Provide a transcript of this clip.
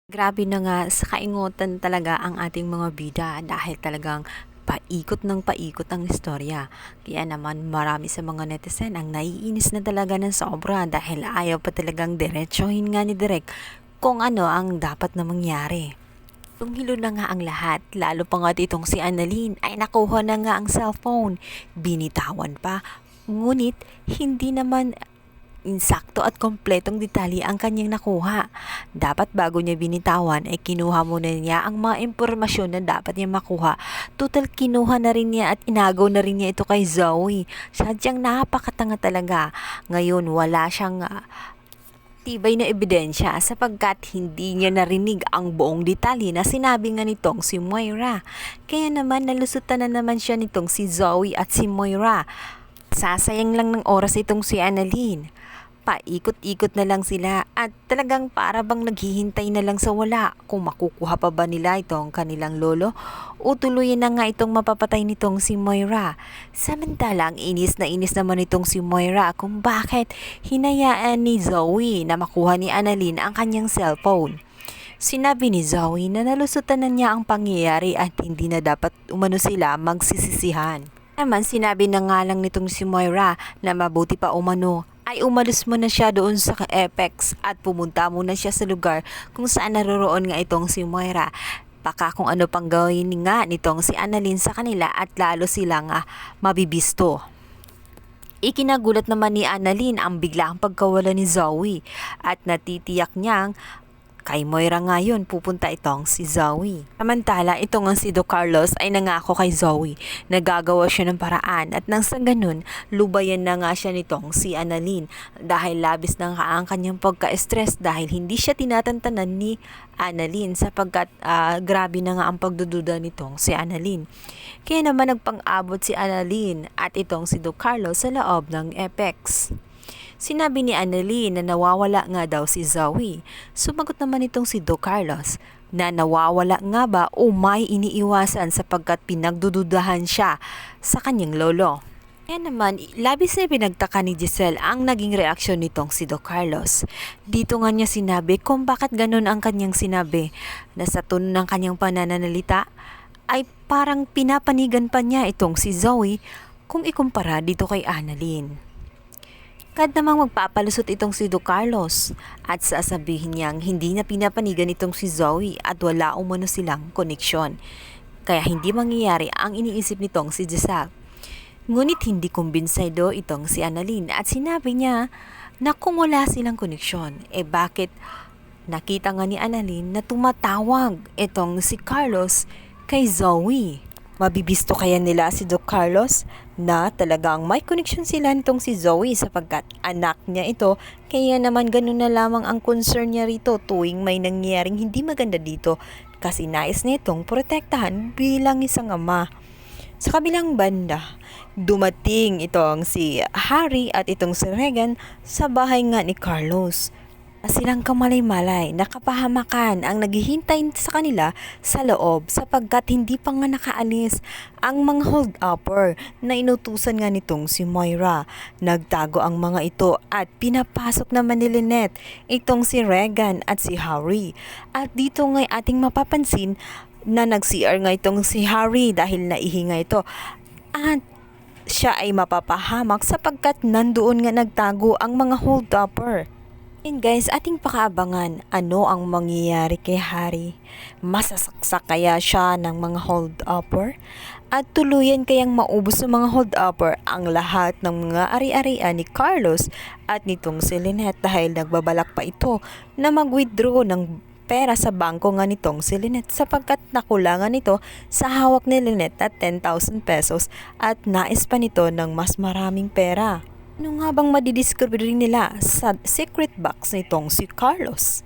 Grabe na nga sa kaingutan talaga ang ating mga bida dahil talagang paikot ng paikot ang istorya. Kaya naman marami sa mga netizen ang naiinis na talaga ng sobra dahil ayaw pa talagang diretsuhin nga ni Direk kung ano ang dapat na mangyari. Tunghilo na nga ang lahat, lalo pa nga itong si Annalyn ay nakuha na nga ang cellphone. Binitawan pa, ngunit hindi naman insakto at kompletong detalye ang kanyang nakuha. Dapat bago niya binitawan ay kinuha muna niya ang mga impormasyon na dapat niya makuha. Total kinuha na rin niya at inagaw na rin niya ito kay Zoe. Sadyang napakatanga talaga. Ngayon wala siyang tibay na ebidensya sapagkat hindi niya narinig ang buong detalye na sinabi nga nitong si Moira. Kaya naman nalusutan na naman siya nitong si Zoe at si Moira. Sasayang lang ng oras itong si Annalyn. Paikot-ikot na lang sila at talagang para bang naghihintay na lang sa wala kung makukuha pa ba nila itong kanilang lolo o tuluyan na nga itong mapapatay nitong si Moira. Samantalang inis na inis naman itong si Moira kung bakit hinayaan ni Zoe na makuha ni Annalyn ang kanyang cellphone. Sinabi ni Zoe na nalusutan na niya ang pangyayari at hindi na dapat umano sila magsisisihan. Naman sinabi na nga lang nitong si Moira na mabuti pa umano ay umalis muna siya doon sa Apex at pumunta muna siya sa lugar kung saan naroroon nga itong si Moira. Baka kung ano pang gawin nga nitong si Annalyn sa kanila at lalo silang mabibisto. Ikinagulat naman ni Annalyn ang biglaang pagkawala ni Zoe at natitiyak niyang kay Moira ngayon pupunta itong si Zoe. Samantala, ito nga si Do Carlos ay nangako kay Zoe na gagawa siya ng paraan at nang sa ganun, lubayan na nga siya nitong si Annalyn dahil labis na nga ang kanyang pagka-stress dahil hindi siya tinatantanan ni Annalyn sapagkat grabe na nga ang pagdududa nitong si Annalyn. Kaya naman nagpang-abot si Annalyn at itong si Do Carlos sa loob ng Apex. Sinabi ni Annalyn na nawawala nga daw si Zoe. Sumagot naman itong si Do Carlos na nawawala nga ba o may iniiwasan sapagkat pinagdududahan siya sa kanyang lolo. Kaya naman, labis na pinagtaka ni Giselle ang naging reaksyon nitong si Do Carlos. Dito nga niya sinabi kung bakit ganun ang kanyang sinabi na sa tono ng kanyang pananalita ay parang pinapanigan pa niya itong si Zoe kung ikumpara dito kay Annalyn. Kad namang magpapalusot itong si Do Carlos at sasabihin niyang hindi na pinapanigan itong si Zoe at wala umano silang koneksyon. Kaya hindi mangyayari ang iniisip nitong si Giselle. Ngunit hindi kumbinsido itong si Annalyn at sinabi niya na kung wala silang koneksyon, bakit nakita nga ni Annalyn na tumatawag itong si Carlos kay Zoe. Mabibisto kaya nila si Do Carlos na talagang may connection sila nitong si Zoe sapagkat anak niya ito, kaya naman ganun na lamang ang concern niya rito tuwing may nangyayaring hindi maganda dito kasi nais nitong protektahan bilang isang ama. Sa kabilang banda, dumating itong si Harry at itong si Regan sa bahay nga ni Carlos. Silang kamalay-malay, nakapahamakan ang naghihintay sa kanila sa loob sapagkat hindi pa nga nakaalis ang mga hold-upper na inutusan nga nitong si Moira. Nagtago ang mga ito at pinapasok naman ni Lynette itong si Regan at si Harry. At dito nga ating mapapansin na nag-CR nga itong si Harry dahil naihinga ito at siya ay mapapahamak sapagkat nandoon nga nagtago ang mga hold-upper. And guys, ating pakaabangan ano ang mangyayari kay Harry. Masasaksak kaya siya ng mga hold-upper? At tuluyan kayang maubos ng mga hold-upper ang lahat ng mga ari-arian ni Carlos at nitong si Lynette dahil nagbabalak pa ito na mag-withdraw ng pera sa bangko nga nitong si Lynette sapagkat nakulangan ito sa hawak ni Lynette at 10,000 pesos at nais pa nito ng mas maraming pera. Ano nga bang madidiscover nila sa secret box nitong si Carlos?